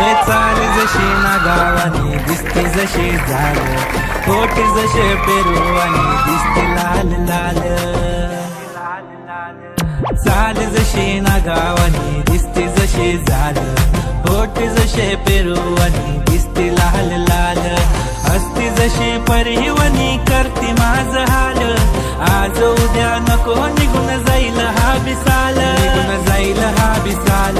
हे चाल जशी ना गावानी दिसते जशी झाड, होठ जसे पेरू आणि दिसते लाल लाल. चाल जशी ना गावानी दिसते जशी झाड, होठ जसे पेरू आणि दिसते लाल लाल. हसती जशी परिवनी करते माझ हाल, आज उद्या नको निघून जाईल हा बिसाल, निघून जाईल हा बिसाल.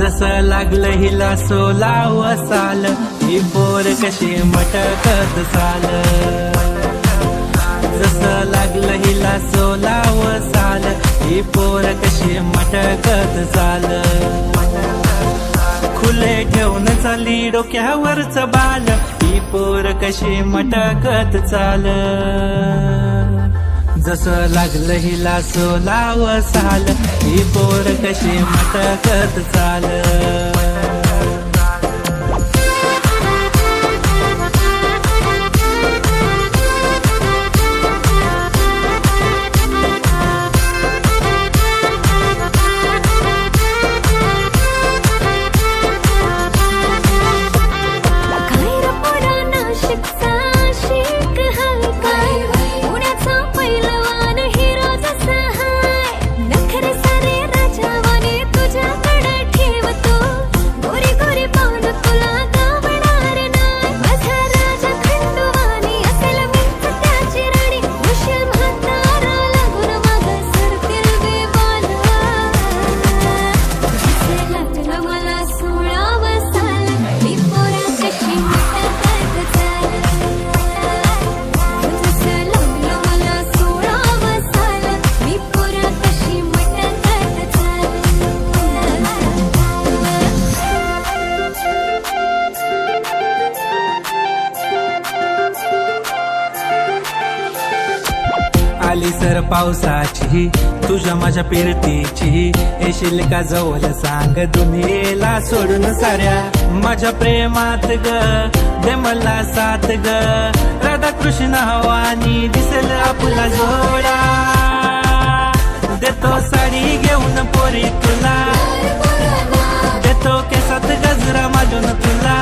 जसं लागलं हिला सोलाव साल, ही पोर कशी मटकत चाल. जसं लागलं हिला सोलाव साल, ही पोर कशी मटकत चाल. खुले ठेवून चाली डोक्यावरच बाल, ही पोर कशी मटकत चाल. जसं लागलं हिला सोलाव साल, ही पोर कशी मटकत चाल. आली सर पावसाची तुझ्या माझ्या पिरतीची, येशील का जवळ सांग दुनियेला सोडून साऱ्या. माझ्या प्रेमात ग दे मला साथ ग, राधा कृष्ण हवानी दिसेल आपला जोडा. देतो साडी घेऊन पोरी तुला, देतो केसात गजरा माजून तुला.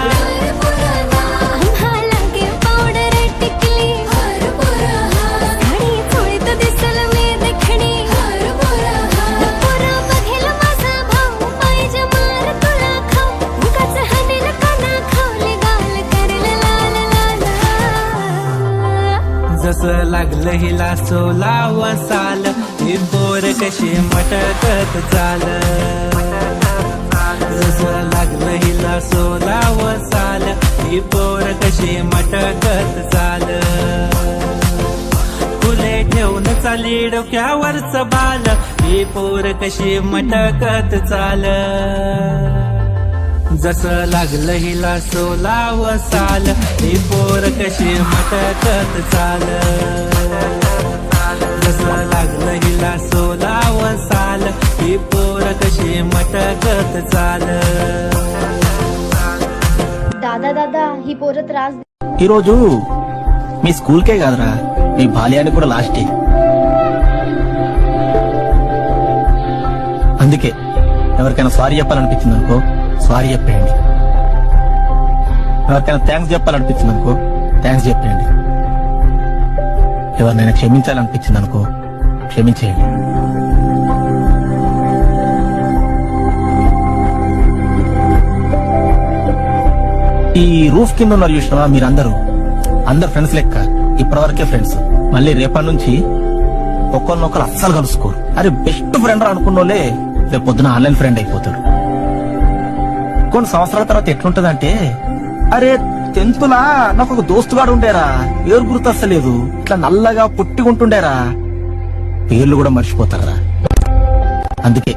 जसं लागलं हिला सोलाव साल, ही पोर कशी मटकत चाल. जसं लागलं हिला सोलाव साल, ही पोर कशी मटकत चाल. फुले ठेवून चाली डोक्यावरच बाल, ही पोर कशी मटकत चाल. जसं लागलं हिला सोलाव साल, ही पोर कशी मटकत चाल. जसं लागलं हिला सोलाव साल, ही पोर कशी मटकत चाल. దాదా దాదా ఈ పోర త్రాస్. ఈరోజు మీ స్కూల్కే కాదురా, మీ బాల్యానికి కూడా లాస్టే. అందుకే ఎవరికైనా సారీ చెప్పాలనిపించింది అనుకో, సారీ చెప్పేయండి. ఎవరికైనా థ్యాంక్స్ చెప్పాలనిపించింది అనుకో, థ్యాంక్స్ చెప్పేయండి. ఎవరినైనా క్షమించాలనిపించింది అనుకో, క్షమించేయండి. ఈ రూఫ్ కింద ఉన్నారు చూసినావా మీరందరూ, అందరు ఫ్రెండ్స్ లెక్క ఇప్పటివరకే ఫ్రెండ్స్. మళ్ళీ రేపటి నుంచి ఒకరినొకరు అస్సలు కలుసుకోరు. అరే బెస్ట్ ఫ్రెండ్ అనుకున్నోళ్ళే రేపు పొద్దున ఆన్లైన్ ఫ్రెండ్ అయిపోతాడు. కొన్ని సంవత్సరాల తర్వాత ఎట్లుంటదంటే, అరే 10th లా నాకు ఒక దోస్తుగాడు ఉండేరా, పేరు గుర్తొస్తలేదు, ఇట్లా నల్లగా పుట్టిగుంటుండేరా, పేర్లు కూడా మర్చిపోతారా. అందుకే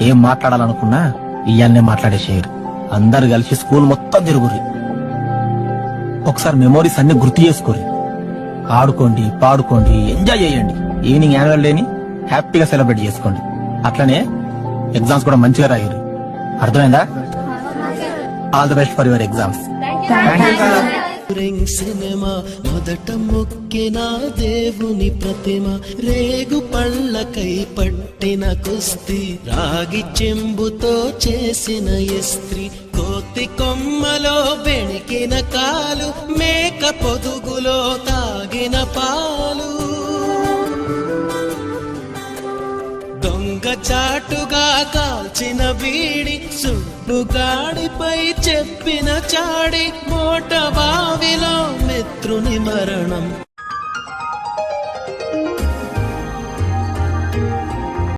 ఏం మాట్లాడాలనుకున్నా ఇయాలనే మాట్లాడేసేయరు. అందరు కలిసి స్కూల్ మొత్తం తిరుగుర్రి, ఒకసారి మెమోరీస్ అన్ని గుర్తు చేసుకోరి, ఆడుకోండి, పాడుకోండి, ఎంజాయ్ చేయండి. ఈవినింగ్ యాన్యువల్ డేని హ్యాపీగా సెలబ్రేట్ చేసుకోండి. అట్లనే ఎగ్జామ్స్ కూడా మంచిగా రాయరు. అర్థమైందా? All the best for your exams. Ring cinema మొదట మొక్కిన దేవుని ప్రతిమ రేగు పళ్ళకై పట్టిన కుస్తీ రాగి చెంబుతో చేసిన ఇస్త్రీ కోతి కొమ్మలో బెణికిన కాలు మేక పొదుగులో తాగిన పాలు దొంగ చాటుగా కాల్చిన బీడి సుబ్బుగాడిపై చెప్పిన చాడి మోట బావిలో మిత్రుని మరణం